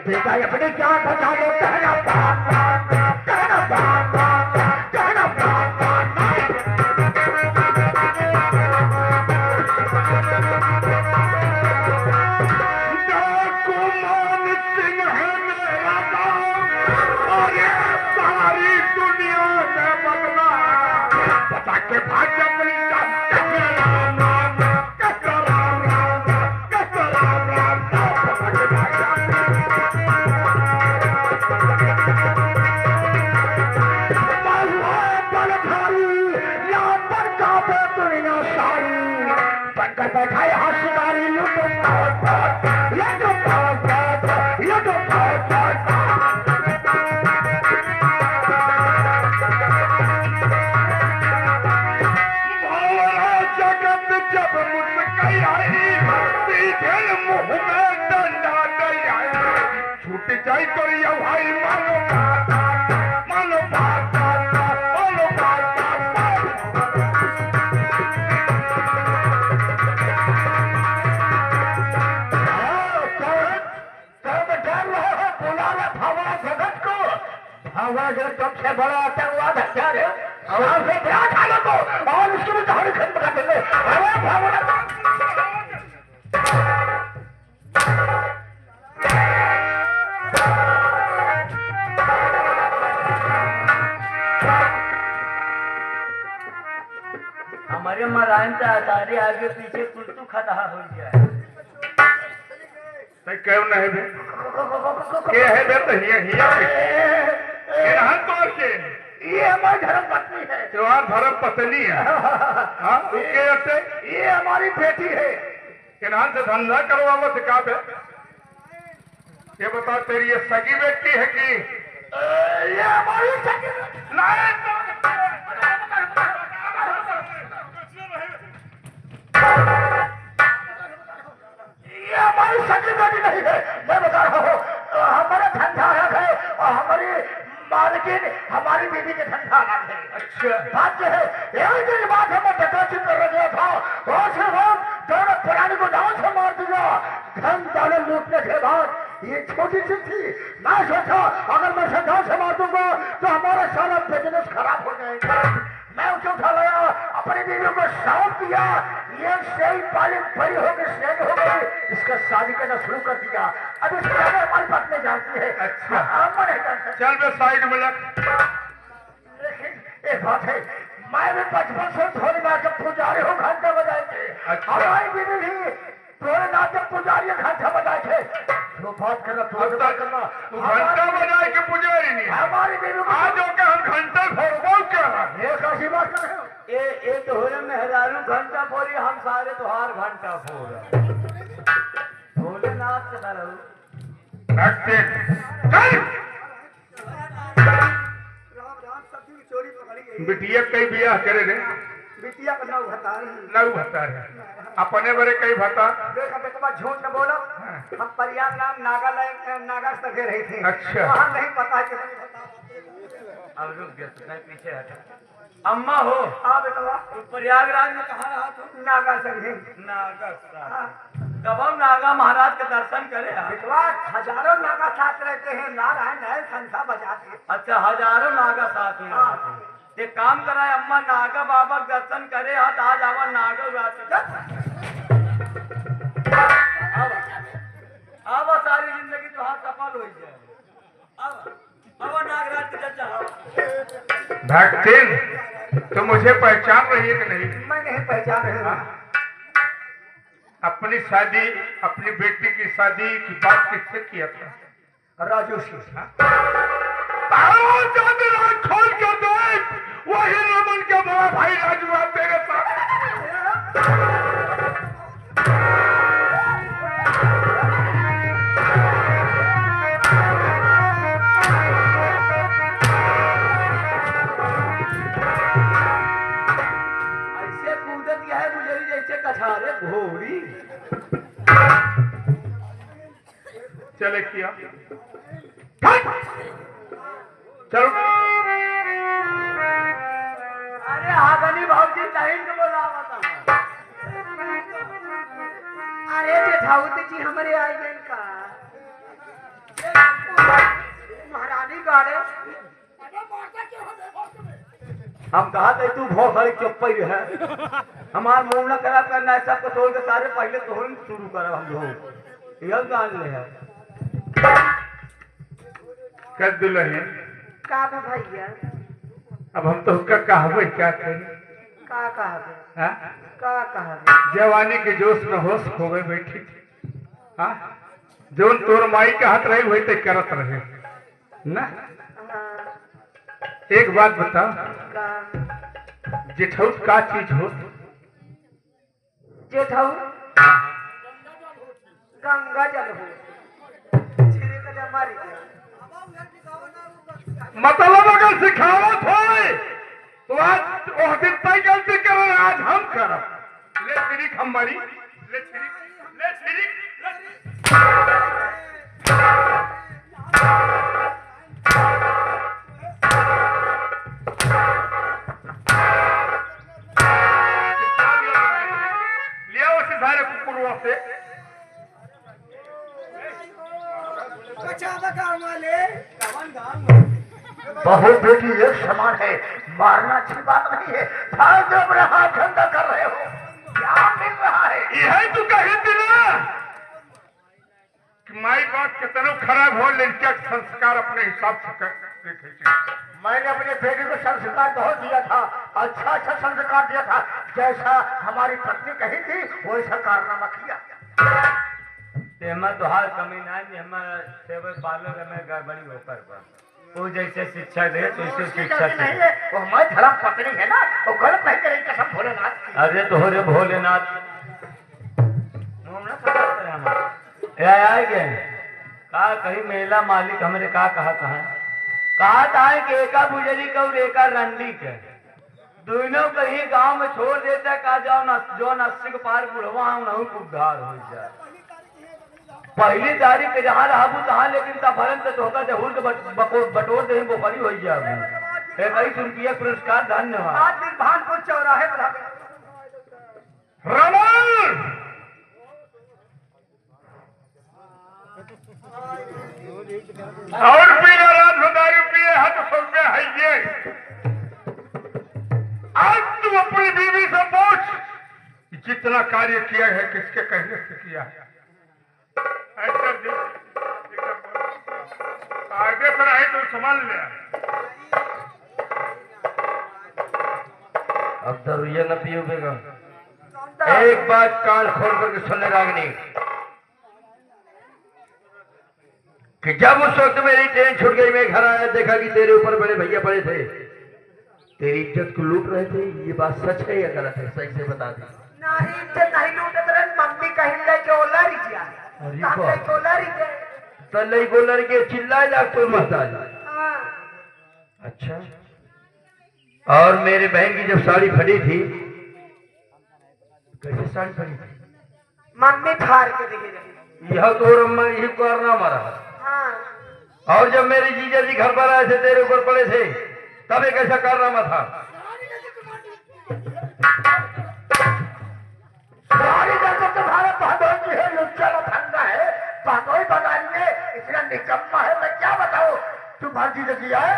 बेटा अपने जान बचा लो। कहना सारी दुनिया में बदला बचा के भाग्य जगत जब मुस्काई सीधे मुंह में डंडा गई छूट जाई तो ये भाई मानो मानो मानो हवा जो सबसे बड़ा आतंकवाद हथियार है और से क्या खाने को और उसको भी कहानी खत्म कर देंगे अरे भावना हमारे मरान से सारे आगे पीछे कुलतू खतहा हो गया है क्यों नहीं बे के है बे तो हिया इन्हां तो के ये हमारी धर्म पत्नी है त्योहार धर्म पत्नी है हां के अते ये हमारी बेटी है इन्हां से धंधा करवावत का बे ये बता तेरी ये सगी बेटी है कि ये हमारी सगी नहीं ये हमारी सगी बेटी नहीं है मैं बता रहा हूँ हमारा धंधा अलग है और हमारी मालकिन हमारी बीवी के धंधा अलग है अच्छा बात जो है यही जो बात है मैं प्रकाशित कर गया था और सिर्फ हम दोनों पुरानी को दांव से मार दिया धन दौलत लूटने के बाद ये छोटी सी थी मैं सोचा अगर मैं श्रद्धा से मार दूंगा तो हमारा सारा बिजनेस खराब हो जाएगा मैं उसे उठा लाया अपनी बीवी को सौंप दिया ये सही पाली बड़ी हो गई स्नेह हो गई इसका शादी करना शुरू कर दिया अब इसके आगे हमारी पत्नी जानती है अच्छा। हम नहीं जानते चल बे साइड में लग लेकिन एक बात है मैं भी बचपन से थोड़ी बार जब पुजारी हूँ घंटा बजाए थे अच्छा। हमारी बीवी भी थोड़े नाथ जब पुजारी घंटा बजाए थे तो बात करना थोड़ा बात करना तू घंटा बजाए के पुजारी नहीं हमारी बीवी को आज होकर हम घंटा फोड़बो क्या एक ऐसी बात कर रहे हो ये तो हो मेहरारू घंटा फोड़ी हम सारे तुहार घंटा फोड़ भोलेनाथ के तरह रखते चल राम राम सब्जी की चोरी पकड़ी गई बिटिया कई बियाह करे रे बिटिया का नाम बता रही नऊ भत्ता है अपने बड़े कई भत्ता देखा बेटवा झूठ न बोलो हम प्रयाग नाम नागा सके रहे थे अच्छा। वहाँ नहीं पता है कितनी बता अब रुक गया पीछे हटा अम्मा हो हाँ बेटवा प्रयागराज में कहाँ रहा तू नागा संगे नागा कब हम नागा महाराज के दर्शन करे बेटवा हजारों नागा साथ रहते हैं नारायण नए संख्या बजाते हैं अच्छा हजारों नागा साथ में हाँ। एक काम करा है, अम्मा नागा बाबा के दर्शन करे हाथ आज आवा नागा अब सारी जिंदगी तो हाथ सफल हो जाए अब नागराज के चर्चा भक्तिन तो मुझे पहचान रही है कि नहीं मैं नहीं पहचान रही हूँ अपनी शादी अपनी बेटी की शादी की बात किससे किया था राजू से खोल के देख वही रमन के बड़ा भाई राजू तेरे साथ ऐसे कूदत गया है गुजरी जैसे कछारे घोड़ी चले किया चलो अरे हागनी भाजी टाइम के बोला अरे जेठाउत जी हमारे आई गए का महारानी गाड़े हम कहा थे तू बहुत सारी चुप्पी है हमार मुंह न खराब करना है सबको छोड़ के सारे पहले तोहन शुरू कर हम लोग यह जान ले है कर दुल्हन का भैया अब हम तो उसका कहवे क्या करें का कहबे हाँ? का कहबे जवानी के जोश में होश खो गए बैठी थी हाँ? जोन तोर माई का हाथ रहे वही तक करत रहे ना हाँ, एक बात बता का जेठौस का चीज हो जेठाऊ गंगा जल हो छिड़क जब हमारी मतलब अगर सिखावत हो तो आज वो दिन तय गलती करे, आज हम करब। ले छिरिक हमारी, ले छिरिक, ले छिरिक। लिया उसे सारे कुकुरों से। बहू बेटी एक समान है, मारना अच्छी बात नहीं है। भाई जो अपने हाथ ठंडा कर रहे हो, क्या मिल रहा है? यही तो कही थी ना कि माई बाप के तरफ खराब हो, लड़किया के संस्कार अपने हिसाब से देखे। मैंने अपने बेटे को संस्कार बहुत दिया था, अच्छा अच्छा संस्कार दिया था। जैसा हमारी पत्नी कही थी वैसा कारनामा किया। तेमा तो हाल कमी नहीं, हमारा सेवक पार्लर में गड़बड़ी होकर बा। वो जैसे शिक्षा दे तो इसे शिक्षा नहीं है, वो हमारी धर्म पत्नी है ना, वो गलत नहीं करेगी कसम भोलेनाथ की। अरे तो हो रे भोलेनाथ आए का कहीं मेला मालिक हमरे का कहा था कि एका बुजरी का और एका रंडी के दोनों कहीं गांव में छोड़ देता का जो 80 के पार बुढ़वा हूं उद्धार हो जाए। पहली तारीख के जहाँ रहबू तहाँ, लेकिन तफरन से धोखा जहूर के बटोर दे बोखरी हो जाए। 21 रुपया पुरस्कार, धन्यवाद। आज दिन भानपुर चौराहे पर रमन और पीला रात में दारू पिए है तो 100 रुपया है ये। आज तुम अपनी बीवी से पूछ जितना कार्य किया है किसके कहने से किया है। आगे पर आए तो संभाल ले। अब दरुया न पियोगेगा। एक बात कान खोल करके सुनने रागनी कि जब उस वक्त मेरी ट्रेन छूट गई, मैं घर आया, देखा कि तेरे ऊपर बड़े भैया पड़े थे, तेरी इज्जत को लूट रहे थे। ये बात सच है या गलत है? सही से बता दे। नहीं इज्जत नहीं लूटत रहे, मम्मी कहीं ले के ओलारी जिया तो लई गोलर के चिल्लाए लाग तो मत आ जा। अच्छा, और मेरे बहन की जब साड़ी फटी थी, कैसे साड़ी फटी थी? मम्मी फाड़ के दिखी रही। यह तो रम्मा यही कारनामा रहा। हाँ। और जब मेरे जीजा जी घर पर आए थे, तेरे ऊपर पड़े थे, तब एक ऐसा कारनामा था। सारी जगह तुम्हारा बहनोई की है, लुच्चा लफंगा है, बहनोई बनाएंगे, इतना निकम्मा है, मैं क्या बताऊं। तुम्हारी जीजा जी आए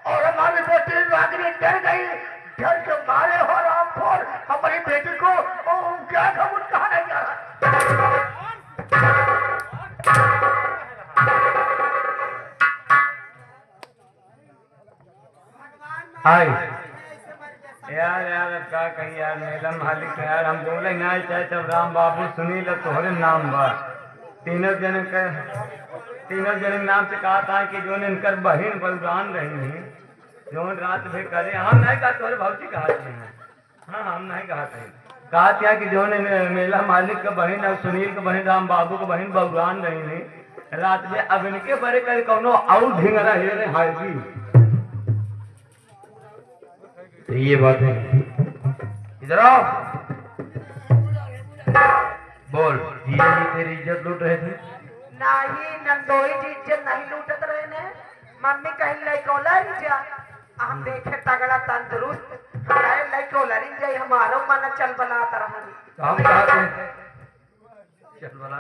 और हमारी बेटी रागिनी डर गई, डर के मारे हो रामपुर हमारी बेटी को क्या खबर कहा नहीं जा रहा। हाय यार अब क्या कही यार, मेला मालिक यार, हम बोले ना चाहे सब राम बाबू सुनील तोहरे नाम बा। तीनों जन के नाम से कहा था कि जो इनकर बहन बलवान रही है, जो रात भी करे, हम नहीं कहा तोहरे भौजी कहा थे। हाँ हम नहीं कहा थे, कहा था कि जो मेला मालिक का बहन और सुनील का बहन राम बाबू का बहन बलवान रही है, रात में अब इनके बड़े कर कौनो और ढिंगरा हेरे हाजी। तो ये बात है। इधर आओ, बोल। जीजा जी तेरी इज्जत लूट रहे थे? नहीं नंदोई जी इज्जत नहीं लूटत रहे ने, मम्मी कहीं लइकोला जा, हम देखे तगड़ा तंदुरुस्त, हमारे लइकोला जाई, हमारो मन चल बनाता रहा। हम कहते चल बना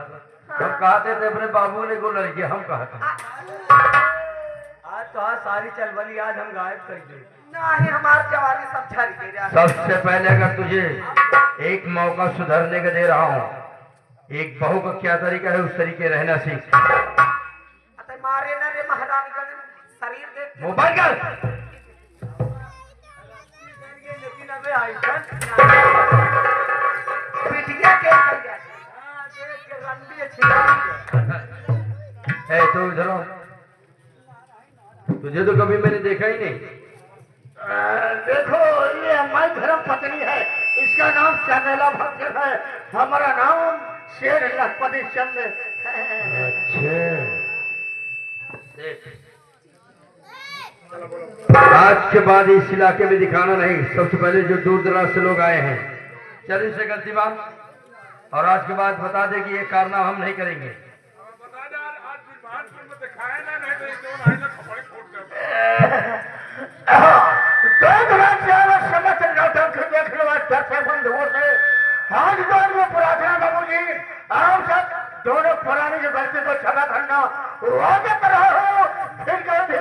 हम कहते थे अपने बाबू ने को लड़की, हम कहते आज तो आज सारी चलबली आज हम गायब कर दे। नहीं हमार जवानी सब झड़ गई। सबसे पहले अगर तुझे एक मौका सुधरने का दे रहा हूँ, एक बहू का क्या तरीका है उस तरीके रहना सीख। मारे न रे महारानी का शरीर देख वो बंद कर। लेकिन अबे बिटिया के तो इधर आओ, तुझे तो कभी मैंने देखा ही नहीं। देखो ये हमारी धर्म पत्नी है, इसका नाम श्यामेला भक्त है, हमारा नाम शेर लखपति चंद है। अच्छा, देख, आज के बाद इस इलाके में दिखाना नहीं। सबसे पहले जो दूर दराज से लोग आए हैं, चल इनसे गलती बात, और आज के बाद बता दे कि ये कारनामा हम नहीं करेंगे। आज दौर में प्रार्थना बाबूजी, आप सब दोनों पुरानी की गलती को क्षमा करना, वादा कर रहा हूँ फिर कभी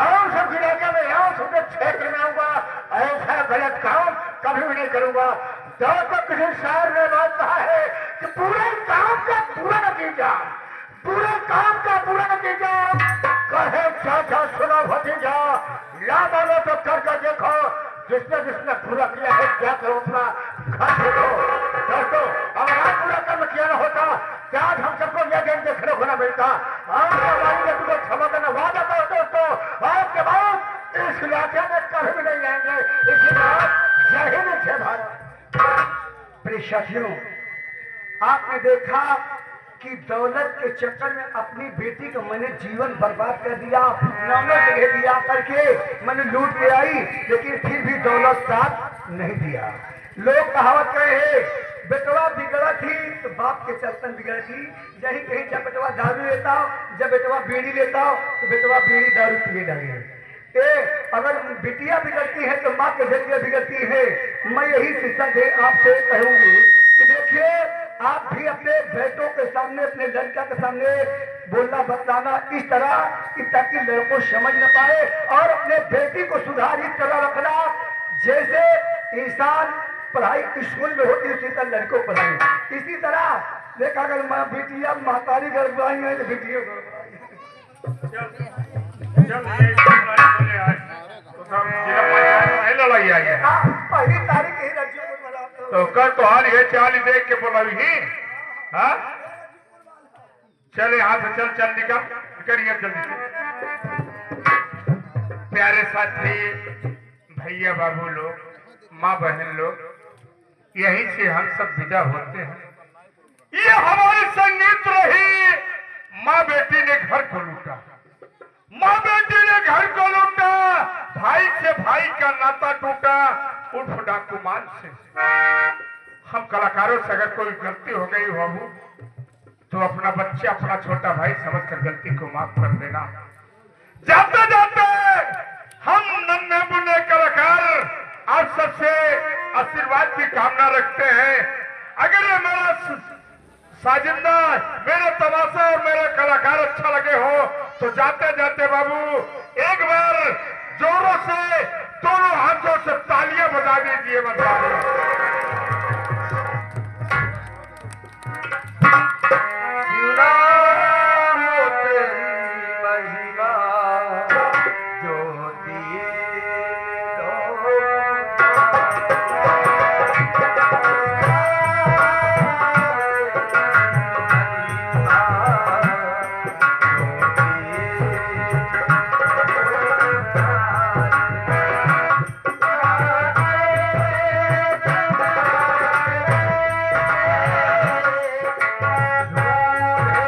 आम सब इलाके में आम सब क्षेत्र में आऊंगा, ऐसा गलत काम कभी भी नहीं करूंगा। जब तक किसी शायर ने बात कहा है कि पूरे काम का पूरा नतीजा, पूरे काम का पूरा नतीजा कहे चाचा सुनो भतीजा, ला मानो तो करके देखो, जिसने जिसने पूरा किया है क्या करो अपना घर देखो। दोस्तों, अगर आप पूरा कर्म किया न होता क्या आज हम सबको यह दिन देखने को न मिलता। आपके हमारी गलती को क्षमा करना वादा करो दोस्तों, आपके बाद इस इलाके में कभी भी नहीं आएंगे। इसके बाद जय हिंद जय भारत। प्रिय साथियों, आपने देखा कि दौलत के चक्कर में अपनी बेटी का मैंने जीवन बर्बाद कर दिया, नामों जगह दिया करके मैंने लूट के आई, लेकिन फिर भी दौलत साथ नहीं दिया। लोग कहावत कहे है, बेटवा बिगड़ा थी तो बाप के चलतन बिगड़ी थी। यही कहीं जब बेटवा दारू लेता हो, जब बेटवा बीड़ी लेता हो तो बेटवा बीड़ी दारू पिए लगे। अगर बिटिया बिगड़ती है तो माँ के जरिए बिगड़ती है। मैं यही शिक्षा दे आपसे कहूंगी कि देखिए, आप भी अपने बेटों के सामने, अपने लड़का के सामने बोलना बतलाना इस तरह कि ताकि लड़कों समझ न पाए, और अपने बेटी को सुधार इस तरह रखना जैसे इंसान पढ़ाई स्कूल में होती है उसी तरह लड़कों को पढ़ाई। इसी तरह देखा, अगर माँ बेटिया महतारी घर बुलाई है तो बेटियों लड़ाई आई है। पहली तारीख ही लड़कियों को बुलाते तो कल तो हाल ये चाली देख के बोला ही। हाँ चले यहाँ से, चल चल निकल करिए जल्दी से। प्यारे साथी, भैया बाबू लोग, माँ बहन लोग, यहीं से हम सब विदा होते हैं। ये हमारी संगीत रही। माँ बेटी ने घर को लूटा, माँ बेटी ने घर को लूटा, भाई से भाई का नाता टूटा, उठ डाकुमान से। हम कलाकारों से अगर कोई गलती हो गई बाबू तो अपना बच्चा, अपना छोटा भाई समझकर गलती को माफ कर देना। जाते जाते हम नन्हे मुन्ने कलाकार आप सबसे आशीर्वाद की कामना रखते हैं। अगर ये मेरा साजिंदा, मेरा तमाशा और मेरा कलाकार अच्छा लगे हो तो जाते जाते बाबू एक बार जोरों से दोनों हाथों से तालियां बजा दीजिए। बता